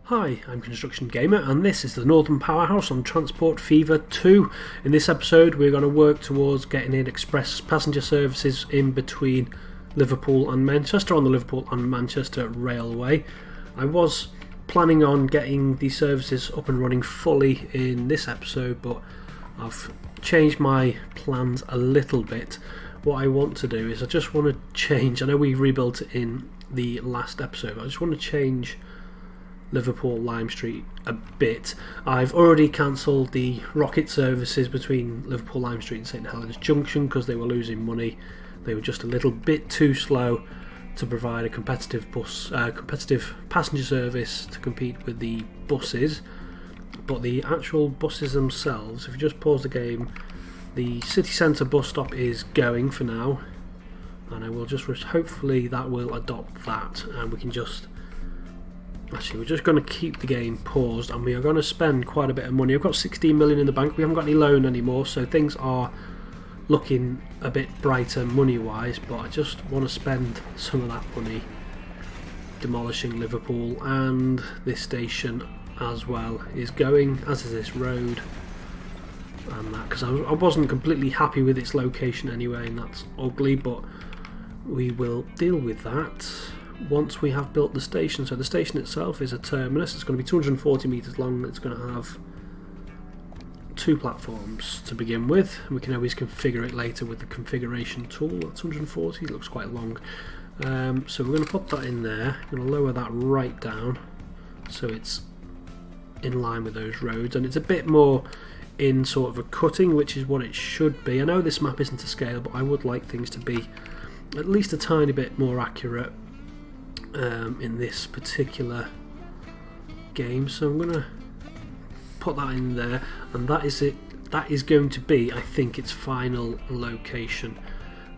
Hi, I'm Construction Gamer and this is the Northern Powerhouse on Transport Fever 2. In this episode we're going to work towards getting in express passenger services in between Liverpool and Manchester on the Liverpool and Manchester Railway. I was planning on getting these services up and running fully in this episode, but I've changed my plans a little bit. What I want to do is I just want to change, I know we rebuilt it in the last episode, but I just want to change Liverpool Lime Street a bit. I've already cancelled the Rocket services between Liverpool Lime Street and St Helens Junction because they were losing money. They were just a little bit too slow to provide a competitive passenger service to compete with the buses. But the actual buses themselves, if you just pause the game, the city centre bus stop is going for now, and I will just hopefully that will adopt that, and we can just actually, we're just going to keep the game paused and we are going to spend quite a bit of money. I've got 16 million in the bank. We haven't got any loan anymore, so things are looking a bit brighter money wise, but I just want to spend some of that money demolishing Liverpool, and this station as well is going, as is this road and that, because I wasn't completely happy with its location anyway, and that's ugly, but we will deal with that once we have built the station. So the station itself is a terminus. It's going to be 240 metres long. It's going to have 2 platforms to begin with. We can always configure it later with the configuration tool. That's 140, it looks quite long. So we're going to put that in there. I'm going to lower that right down so it's in line with those roads, and it's a bit more in sort of a cutting, which is what it should be. I know this map isn't to scale, but I would like things to be at least a tiny bit more accurate in this particular game. So I'm going to put that in there, and that is it. That is going to be, I think, its final location.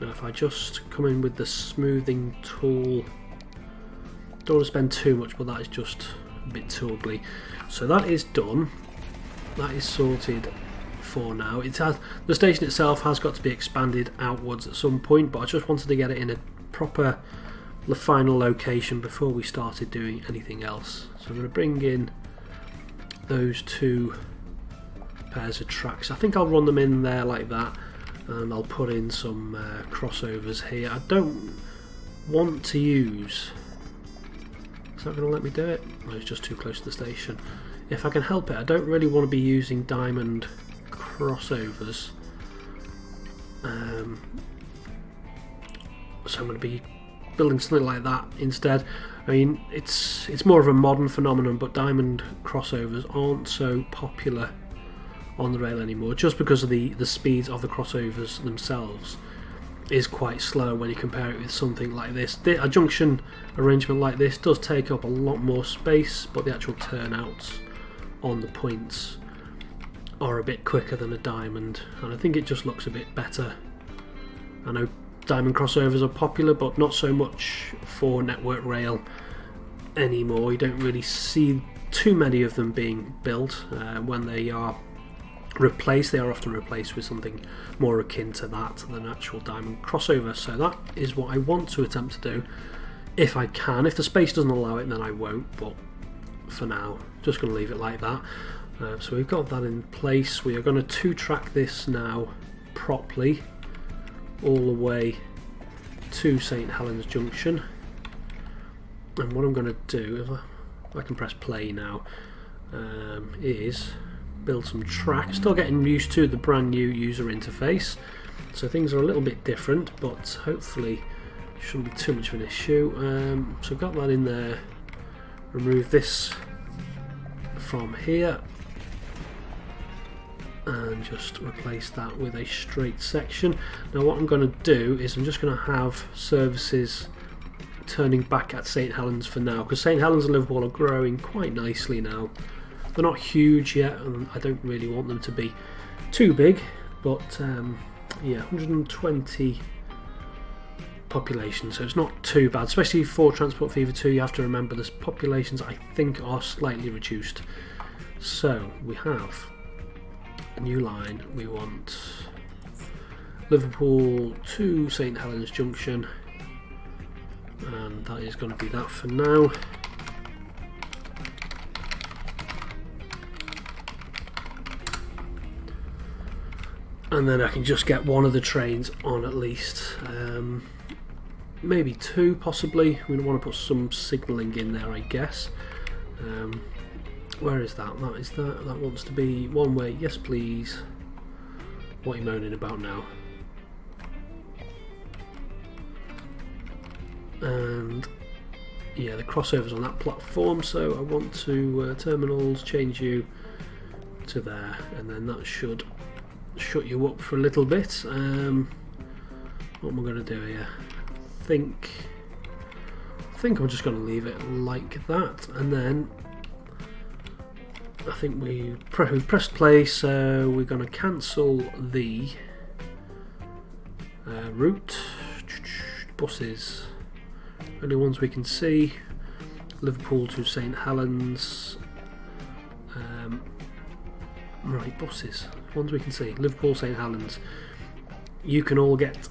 Now if I just come in with the smoothing tool, don't want to spend too much, but that is just a bit too ugly. So that is done. That is sorted for now. The station itself has got to be expanded outwards at some point, but I just wanted to get it in a proper final location before we started doing anything else. So I'm going to bring in those 2 pairs of tracks. I think I'll run them in there like that, and I'll put in some crossovers here. I don't want to use... Is that going to let me do it? No, it's just too close to the station. If I can help it, I don't really want to be using diamond crossovers. So I'm going to be building something like that instead. I mean, it's more of a modern phenomenon, but diamond crossovers aren't so popular on the rail anymore, just because of the speeds of the crossovers themselves is quite slow when you compare it with something like this. A junction arrangement like this does take up a lot more space, but the actual turnouts on the points are a bit quicker than a diamond, and I think it just looks a bit better. I know diamond crossovers are popular, but not so much for Network Rail anymore. You don't really see too many of them being built. When they are replaced, they are often replaced with something more akin to that than an actual diamond crossover. So that is what I want to attempt to do if I can. If the space doesn't allow it, then I won't, but for now just going to leave it like that. So we've got that in place. We are going to 2-track this now properly all the way to St Helens Junction, and what I'm going to do, if I can press play now, is build some tracks. Still getting used to the brand new user interface, so things are a little bit different, but hopefully it shouldn't be too much of an issue. So I've got that in there. Remove this from here and just replace that with a straight section. Now what I'm going to do is I'm just going to have services turning back at St Helens for now, because St Helens and Liverpool are growing quite nicely now. They're not huge yet, and I don't really want them to be too big, but yeah, 120 population, so it's not too bad, especially for Transport Fever 2. You have to remember the populations I think are slightly reduced. So we have a new line. We want Liverpool to St Helens Junction, and that is going to be that for now. and then I can just get one of the trains on at least. Maybe two, possibly. We want to put some signalling in there, I guess. Where is that? That wants to be one way. Yes, please. What are you moaning about now? And yeah, the crossover's on that platform, so I want to terminals, change you to there, and then that should shut you up for a little bit. What am I going to do here? I think I'm just going to leave it like that, and then I think we pressed play, so we're going to cancel the route. Buses, only ones we can see. Liverpool to St Helens. Right, buses, ones we can see. Liverpool, St Helens. You can all get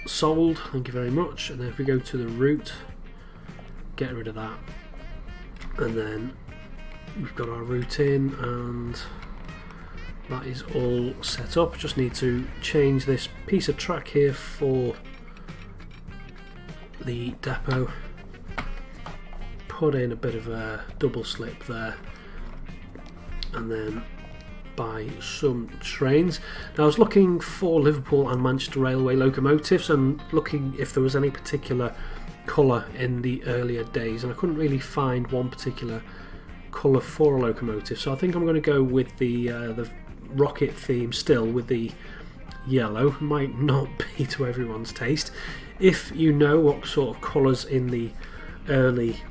sold, thank you very much. And then if we go to the route, get rid of that, and then we've got our route in, and that is all set up. Just need to change this piece of track here for the depot, put in a bit of a double slip there, and then buy some trains. Now I was looking for Liverpool and Manchester Railway locomotives and looking if there was any particular colour in the earlier days, and I couldn't really find one particular colour for a locomotive, so I think I'm going to go with the rocket theme still, with the yellow. Might not be to everyone's taste. If you know what sort of colours in the late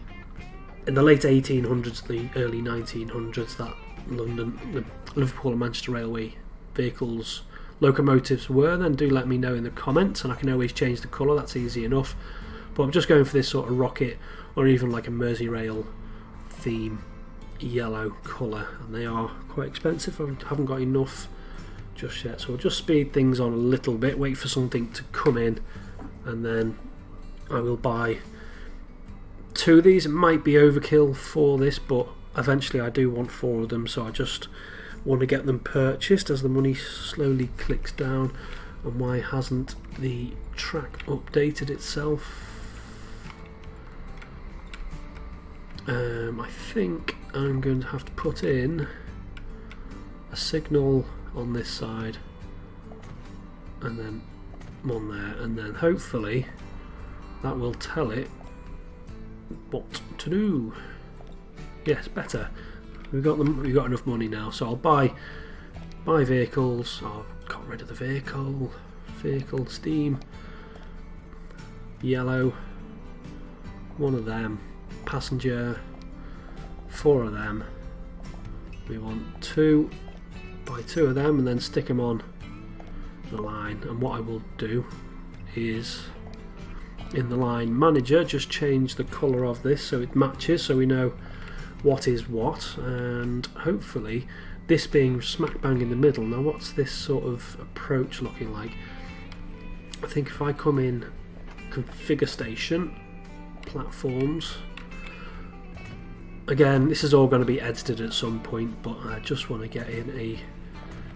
1800s, the early 1900s, that the Liverpool and Manchester Railway vehicles, locomotives were, then do let me know in the comments, and I can always change the colour, that's easy enough. But I'm just going for this sort of rocket, or even like a Merseyrail theme yellow colour, and they are quite expensive. I haven't got enough just yet, so we'll just speed things on a little bit, wait for something to come in, and then I will buy two of these. It might be overkill for this, but eventually I do want four of them, so I just want to get them purchased as the money slowly clicks down. And why hasn't the track updated itself? I think I'm going to have to put in a signal on this side, and then one there, and then hopefully that will tell it what to do. Yes, better. We've got enough money now, so I'll buy vehicles. Oh, I've got rid of the vehicle steam, yellow, one of them, passenger, four of them. We want two, buy two of them, and then stick them on the line. And what I will do is, in the line manager, just change the colour of this so it matches, so we know what is what, and hopefully this being smack bang in the middle. Now what's this sort of approach looking like? I think if I come in configure station, platforms, again this is all going to be edited at some point, but I just want to get in a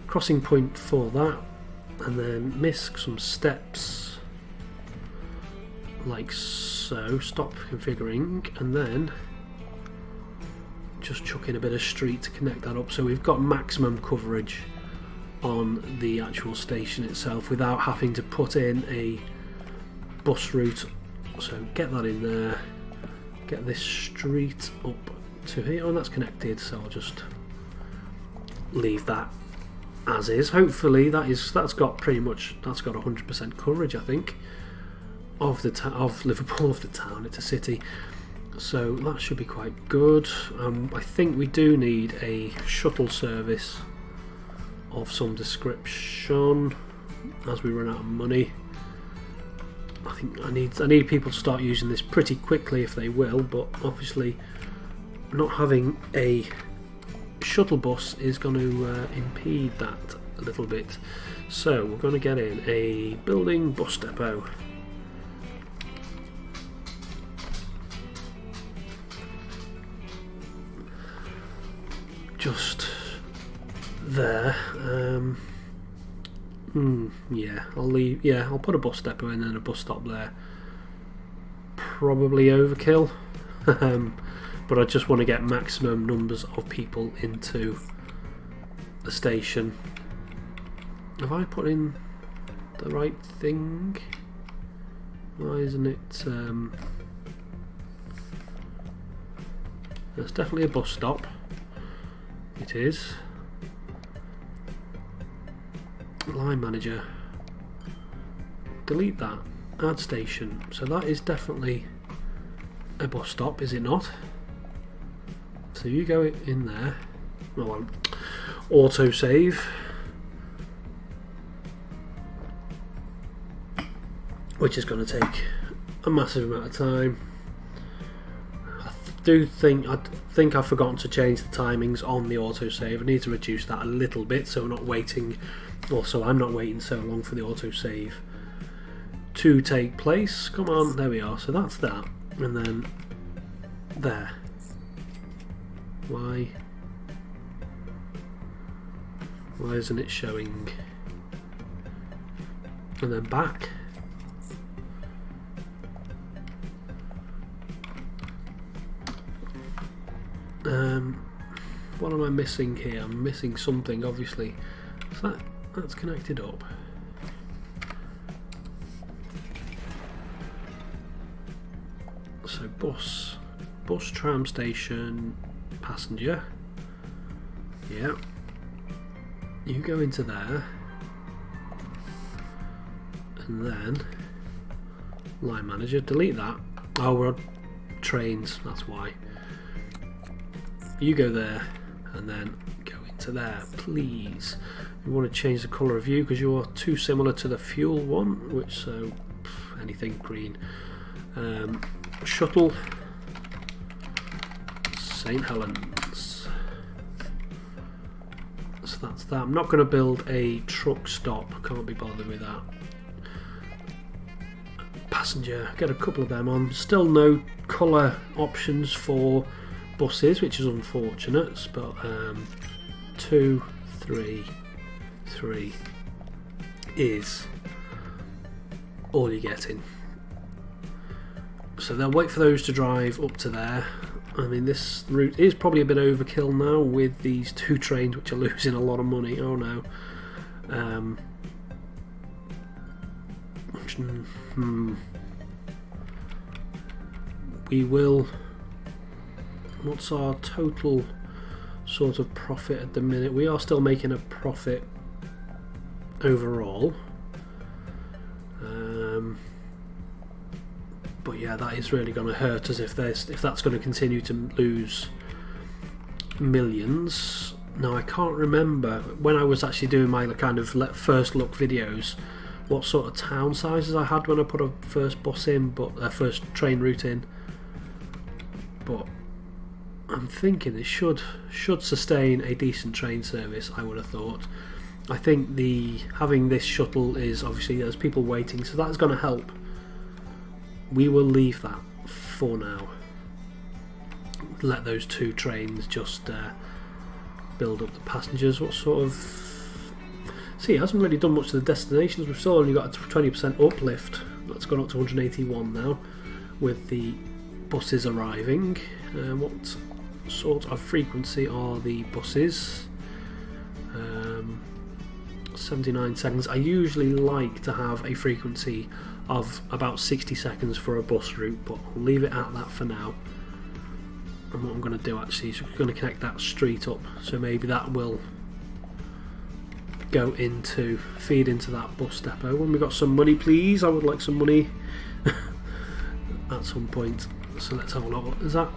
crossing point for that, and then miss some steps like so, stop configuring, and then just chuck in a bit of street to connect that up, so we've got maximum coverage on the actual station itself without having to put in a bus route. So get that in there, get this street up to here, and that's connected, so I'll just leave that as is. Hopefully that's got 100% coverage, I think, of Liverpool, of the town. It's a city, so that should be quite good. I think we do need a shuttle service of some description as we run out of money. I think I need people to start using this pretty quickly if they will, but obviously not having a shuttle bus is going to impede that a little bit. So we're going to get in a building bus depot. Just there. Yeah, I'll leave. Yeah, I'll put a bus depot in and a bus stop there. Probably overkill, but I just want to get maximum numbers of people into the station. Have I put in the right thing? Why isn't it? There's definitely a bus stop. It is. Line manager. Delete that. Add station. So that is definitely a bus stop, is it not? So you go in there. Oh, auto save. Which is going to take a massive amount of time. I think I've forgotten to change the timings on the autosave. I need to reduce that a little bit so we're not waiting. Also, I'm not waiting so long for the autosave to take place. Come on, there we are. So that's that, and then there. Why isn't it showing? And then back. What am I missing here? I'm missing something, obviously. So that's connected up. So bus, tram station, passenger. Yeah. You go into there, and then line manager. Delete that. Oh, we're on trains. That's why. You go there and then go into there, please. You want to change the colour of you because you're too similar to the fuel one, which so anything green. Shuttle, St Helens. So that's that. I'm not going to build a truck stop. I can't be bothered with that. Passenger, get a couple of them on. Still no colour options for buses, which is unfortunate, but 2, 3, 3 is all you're getting. So they'll wait for those to drive up to there. I mean, this route is probably a bit overkill now with these 2 trains which are losing a lot of money. Oh no. We will. What's our total sort of profit at the minute? We are still making a profit overall. But yeah, that is really going to hurt us if that's going to continue to lose millions. Now I can't remember when I was actually doing my kind of first look videos what sort of town sizes I had when I put a first bus in, but first train route in. But I'm thinking it should sustain a decent train service, I would have thought. I think having this shuttle is obviously there's people waiting, so that's going to help. We will leave that for now. Let those 2 trains just build up the passengers. What sort of... See, it hasn't really done much to the destinations. We've still only got a 20% uplift. That's gone up to 181 now with the buses arriving. What sort of frequency are the buses? 79 seconds. I usually like to have a frequency of about 60 seconds for a bus route, but I'll leave it at that for now. And what I'm going to do actually is we're going to connect that street up, so maybe that will go into feed into that bus depot. When we got some money, please. I would like some money at some point. So let's have a look. Is that?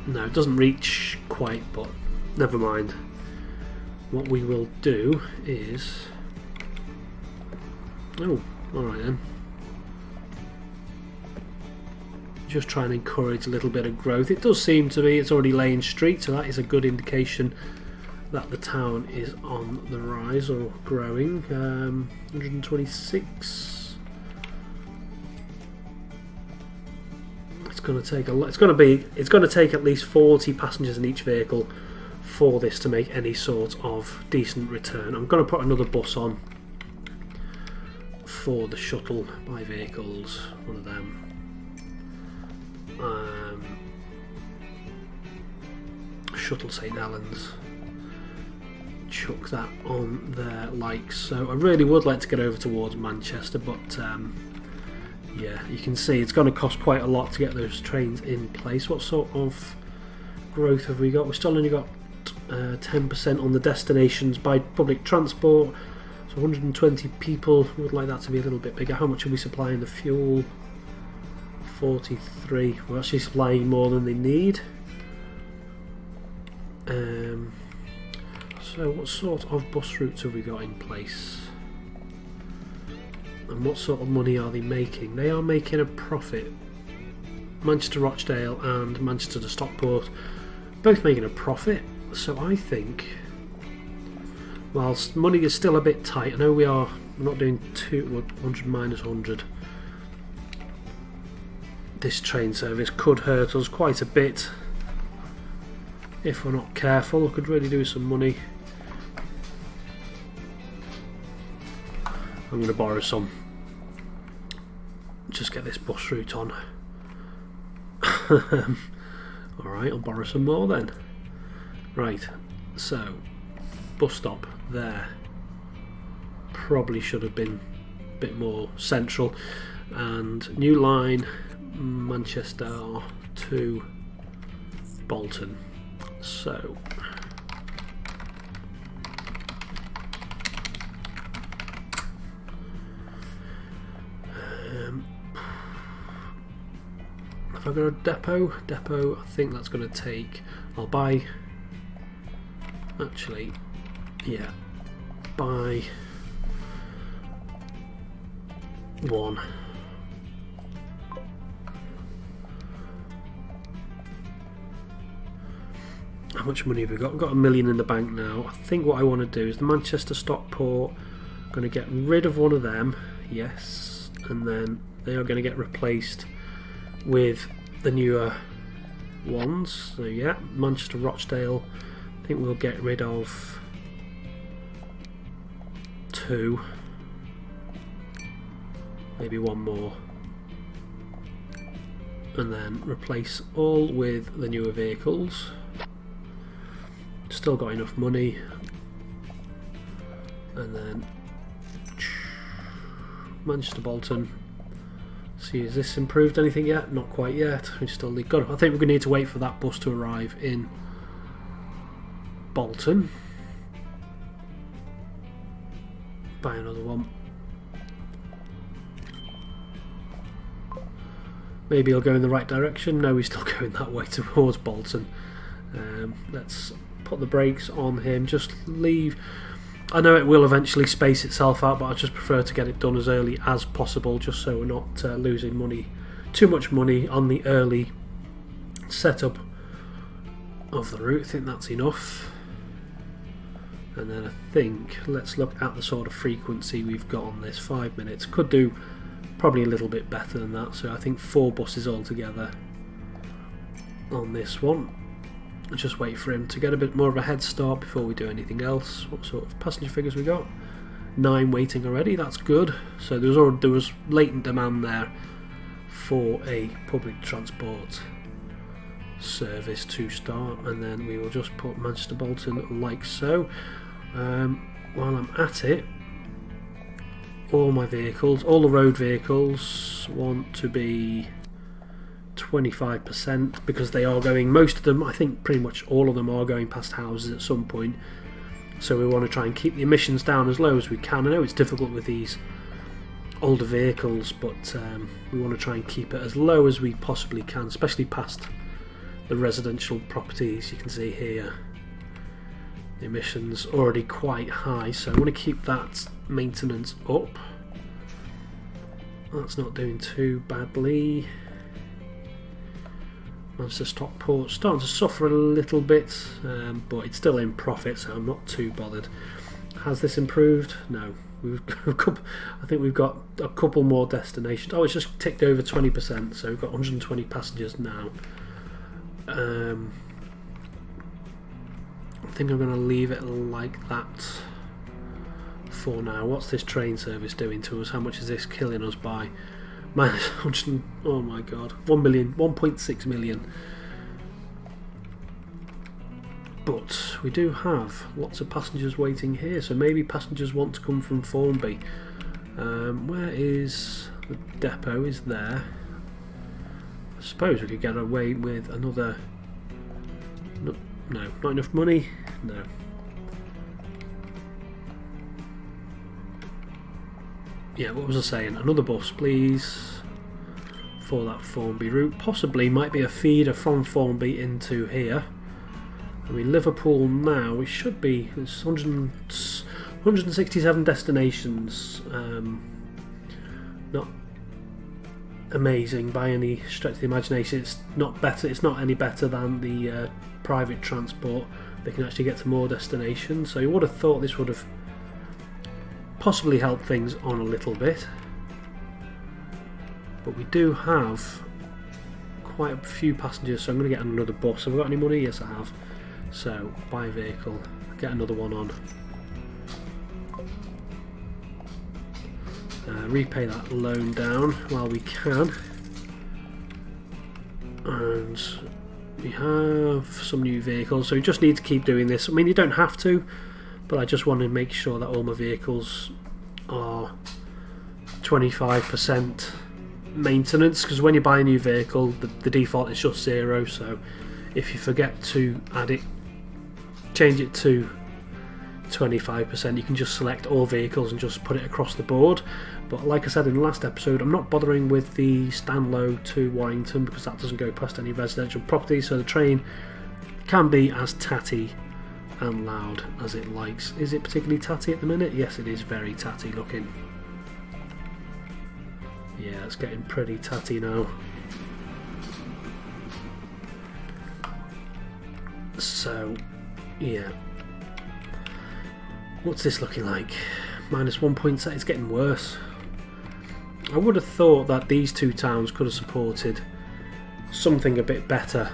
No, it doesn't reach quite, but never mind. What we will do is... Oh, alright then. Just try and encourage a little bit of growth. It does seem to be it's already laying street, so that is a good indication that the town is on the rise or growing. 126. It's going to take a lot. It's going to take at least 40 passengers in each vehicle for this to make any sort of decent return. I'm going to put another bus on for the shuttle by vehicles, one of them. Shuttle St Helens. Chuck that on there like so. I really would like to get over towards Manchester, but yeah, you can see it's going to cost quite a lot to get those trains in place. What sort of growth have we got? We've still only got 10% on the destinations by public transport, so 120 people. Would like that to be a little bit bigger. How much are we supplying the fuel? 43. We're actually supplying more than they need. So what sort of bus routes have we got in place? And what sort of money are they making? They are making a profit. Manchester Rochdale and Manchester to Stockport both making a profit. So I think, whilst money is still a bit tight, I know we're not doing 100 minus 100. This train service could hurt us quite a bit if we're not careful. I could really do some money. I'm going to borrow some. Just get this bus route on. Alright, I'll borrow some more then. Right, so bus stop there. Probably should have been a bit more central. And new line, Manchester to Bolton. So if I go to depot, I think that's going to take, I'll buy, actually, yeah, buy one. How much money have we got? We've got $1 million in the bank now. I think what I want to do is the Manchester Stockport, going to get rid of one of them, yes, and then they are going to get replaced with the newer ones. So yeah, Manchester Rochdale, I think we'll get rid of 2, maybe 1 more, and then replace all with the newer vehicles. Still got enough money, and then Manchester Bolton. See, has this improved anything yet? Not quite yet. We still need. God, I think we're going to need to wait for that bus to arrive in Bolton. Buy another one. Maybe he'll go in the right direction. No, he's still going that way towards Bolton. Let's put the brakes on him. Just leave. I know it will eventually space itself out, but I just prefer to get it done as early as possible, just so we're not losing money, too much money on the early setup of the route. I think that's enough. And then I think let's look at the sort of frequency we've got on this. 5 minutes. Could do probably a little bit better than that, so I think 4 buses altogether on this one. Just wait for him to get a bit more of a head start before we do anything else. What sort of passenger figures we got? 9 waiting already, that's good. So there was latent demand there for a public transport service to start, and then we will just put Manchester Bolton like so. While I'm at it, all my vehicles, all the road vehicles want to be 25%, because they are going, most of them, I think pretty much all of them are going past houses at some point, so we want to try and keep the emissions down as low as we can. I know it's difficult with these older vehicles, but we want to try and keep it as low as we possibly can, especially past the residential properties. You can see here the emissions already quite high, so I want to keep that maintenance up. That's not doing too badly. Manchester Stockport starting to suffer a little bit, but it's still in profit, so I'm not too bothered. Has this improved? No. I think we've got a couple more destinations. Oh, it's just ticked over 20%, so we've got 120 passengers now. I think I'm going to leave it like that for now. What's this train service doing to us? How much is this killing us by? Minus 100. Oh my god, 1 million, 1.6 million. But we do have lots of passengers waiting here, so maybe passengers want to come from Formby. Where is the depot? Is there? I suppose we could get away with another. No, not enough money. No. Yeah, what was I saying? Another bus, please, for that Formby route. Possibly might be a feeder from Formby into here. I mean, Liverpool now, it should be, there's 167 destinations. Not amazing by any stretch of the imagination. It's not better. It's not any better than the private transport. They can actually get to more destinations. So you would have thought this would have possibly helped things on a little bit. But we do have quite a few passengers, so I'm going to get another bus. Have I got any money? Yes, I have. So, buy a vehicle, get another one on. Repay that loan down while we can. And we have some new vehicles, so we just need to keep doing this. I mean, you don't have to, but I just want to make sure that all my vehicles are 25% maintenance, because when you buy a new vehicle, the default is just 0, so if you forget to add it, change it to 25%, you can just select all vehicles and just put it across the board. But like I said in the last episode, I'm not bothering with the Stanlow to Warrington because that doesn't go past any residential property, so the train can be as tatty and loud as it likes. Is it particularly tatty at the minute? Yes, it is very tatty looking. Yeah, it's getting pretty tatty now. So, yeah. What's this looking like? Minus 1.7. It's getting worse. I would have thought that these two towns could have supported something a bit better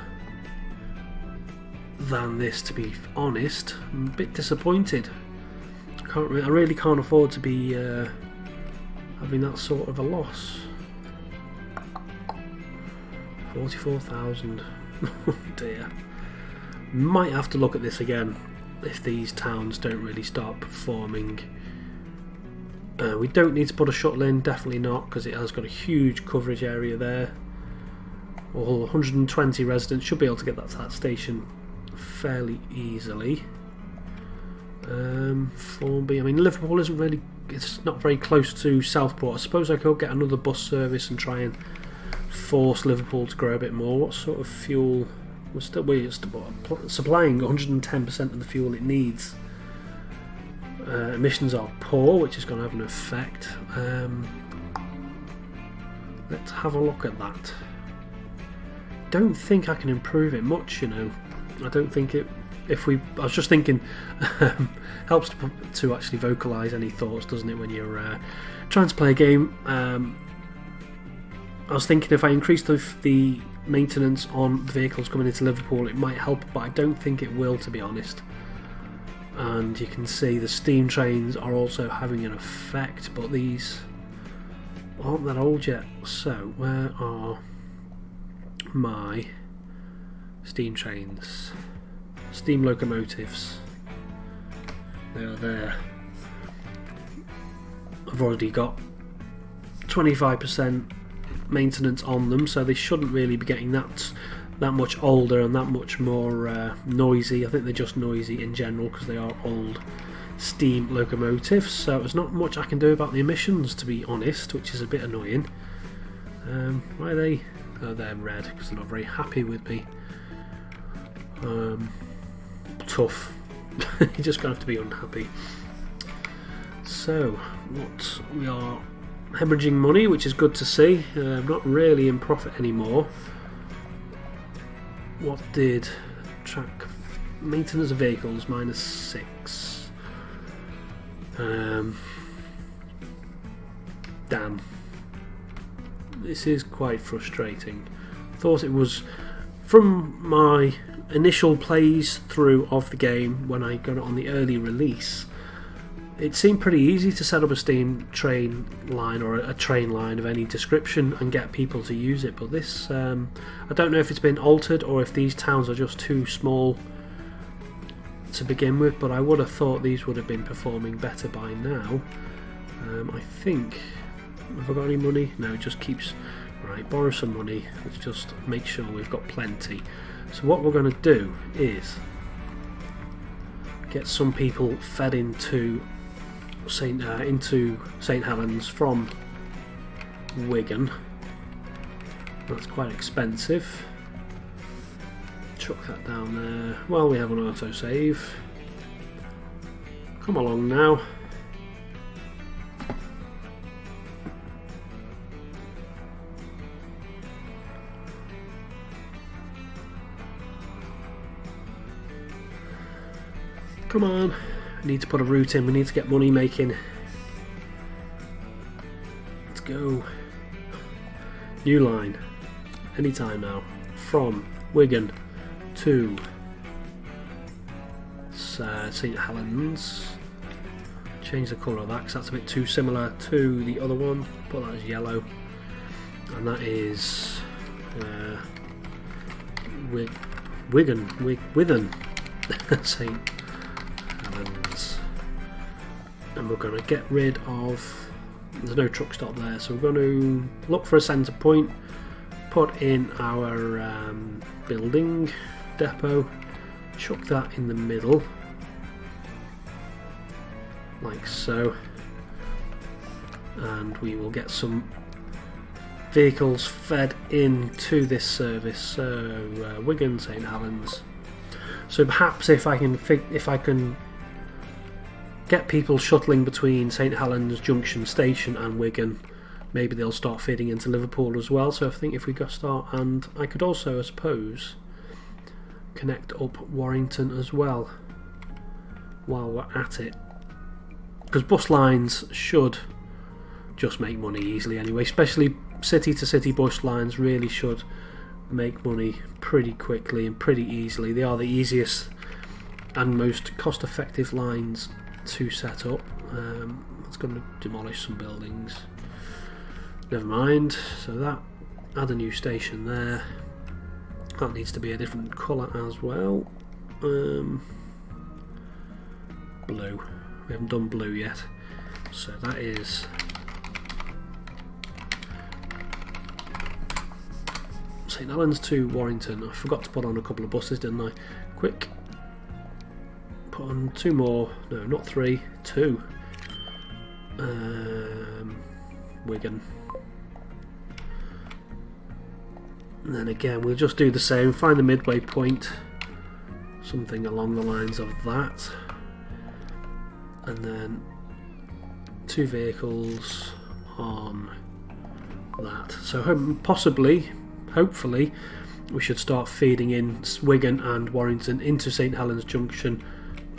than this, to be honest. I'm a bit disappointed. I really can't afford to be having that sort of a loss. 44,000. Oh dear. Might have to look at this again if these towns don't really start performing. We don't need to put a shuttle in, definitely not, because it has got a huge coverage area there. All 120 residents should be able to get that to that station fairly easily. Formby, I mean, Liverpool isn't really, it's not very close to Southport. I suppose I could get another bus service and try and force Liverpool to grow a bit more. What sort of fuel? We're supplying 110% of the fuel it needs. Emissions are poor, which is going to have an effect. Let's have a look at that. Don't think I can improve it much, you know. I don't think it. I was just thinking, helps to actually vocalise any thoughts, doesn't it, when you're trying to play a game. I was thinking if I increase the maintenance on the vehicles coming into Liverpool, it might help, but I don't think it will, to be honest. And you can see the steam trains are also having an effect, but these aren't that old yet. So where are my steam trains? Steam locomotives. They are there. I've already got 25% maintenance on them, so they shouldn't really be getting that much older and that much more noisy. I think they're just noisy in general because they are old steam locomotives, so there's not much I can do about the emissions, to be honest, which is a bit annoying. Why are they? Oh, they're red because they're not very happy with me. Tough. You're just going to have to be unhappy. So, what we are hemorrhaging money, which is good to see. I'm not really in profit anymore. What did track maintenance of vehicles -6? Damn. This is quite frustrating. Thought it was, from my initial plays through of the game when I got it on the early release, it seemed pretty easy to set up a steam train line or a train line of any description and get people to use it, but this, I don't know if it's been altered or if these towns are just too small to begin with, but I would have thought these would have been performing better by now. I think, have I got any money? No, it just keeps, right, borrow some money, let's just make sure we've got plenty. So what we're going to do is get some people fed into St Helens from Wigan. That's quite expensive. Chuck that down there. Well, we have an autosave. Come along now. Come on. We need to put a route in, we need to get money making. Let's go. New line. Anytime now. From Wigan to St Helens. Change the colour of that because that's a bit too similar to the other one. Put that as yellow. And that is Withen. St Helens. And we're going to get rid of, there's no truck stop there, so we're going to look for a centre point, put in our building depot, chuck that in the middle like so, and we will get some vehicles fed into this service. So Wigan, St Helens. So perhaps if I can get people shuttling between St Helens Junction Station and Wigan, maybe they'll start feeding into Liverpool as well. So I think if we go start, and I could also, I suppose, connect up Warrington as well while we're at it, because bus lines should just make money easily anyway, especially city to city bus lines really should make money pretty quickly and pretty easily. They are the easiest and most cost effective lines to set up. It's going to demolish some buildings, never mind. So that, add a new station there. That needs to be a different colour as well. Blue. We haven't done blue yet. So that is St Helens to Warrington. I forgot to put on a couple of buses, didn't I? Quick. Put on two more. No, not three. Two. Wigan. And then again, we'll just do the same. Find the midway point. Something along the lines of that. And then two vehicles on that. So possibly, hopefully, we should start feeding in Wigan and Warrington into St Helens Junction,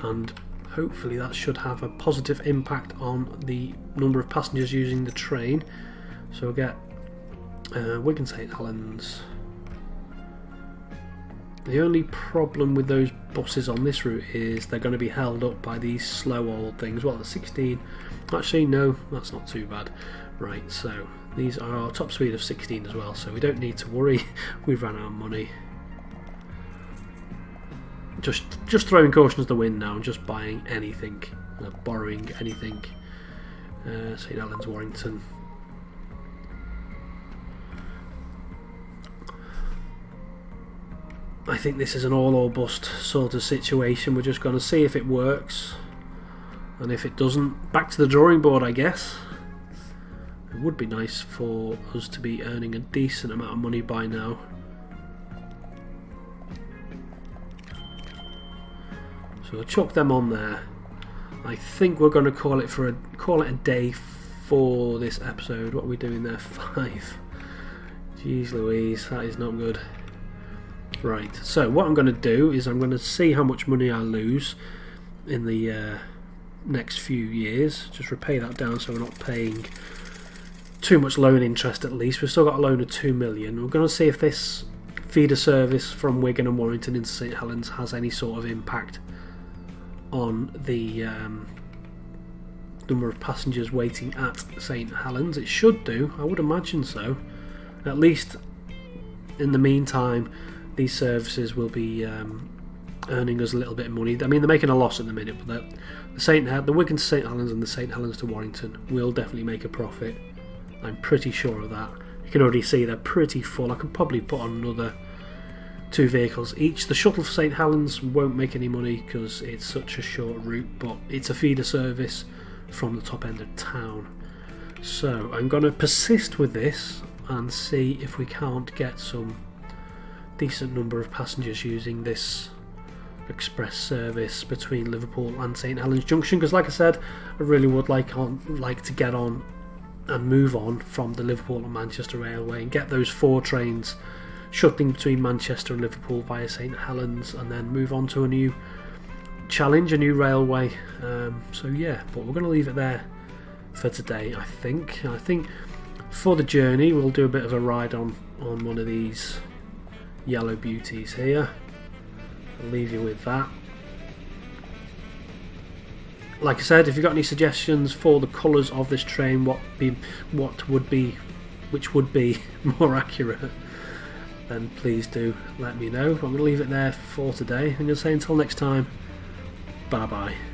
and hopefully that should have a positive impact on the number of passengers using the train. So we'll get Wigan, St Helens. The only problem with those buses on this route is they're going to be held up by these slow old things. Well, the 16. Actually, no, that's not too bad. Right, so these are our top speed of 16 as well, so we don't need to worry. We've run out of money. Just throwing caution to the wind now and just buying anything, borrowing anything. St Helens, Warrington. I think this is an all or bust sort of situation. We're just going to see if it works, and if it doesn't, back to the drawing board, I guess. It would be nice for us to be earning a decent amount of money by now. So I'll chuck them on there. I think we're going to call it a day for this episode. What are we doing there? 5. Jeez Louise, that is not good. Right, so what I'm going to do is I'm going to see how much money I lose in the next few years. Just repay that down so we're not paying too much loan interest at least. We've still got a loan of 2 million. We're going to see if this feeder service from Wigan and Warrington into St Helens has any sort of impact on the number of passengers waiting at St Helens. It should do, I would imagine so. At least in the meantime, these services will be earning us a little bit of money. I mean, they're making a loss at the minute, but the Wigan to St Helens and the St Helens to Warrington will definitely make a profit. I'm pretty sure of that. You can already see they're pretty full. I could probably put on another 2 vehicles each. The shuttle for St Helens won't make any money because it's such a short route, but it's a feeder service from the top end of town. So I'm going to persist with this and see if we can't get some decent number of passengers using this express service between Liverpool and St Helens Junction, because like I said, I really would like to get on and move on from the Liverpool and Manchester Railway and get those 4 trains shuttling between Manchester and Liverpool via St Helens, and then move on to a new challenge, a new railway. So yeah, but we're going to leave it there for today. I think for the journey we'll do a bit of a ride on one of these yellow beauties here. I'll leave you with that. Like I said, if you've got any suggestions for the colours of this train, which would be more accurate, then please do let me know. I'm going to leave it there for today. I'm going to say until next time, bye bye.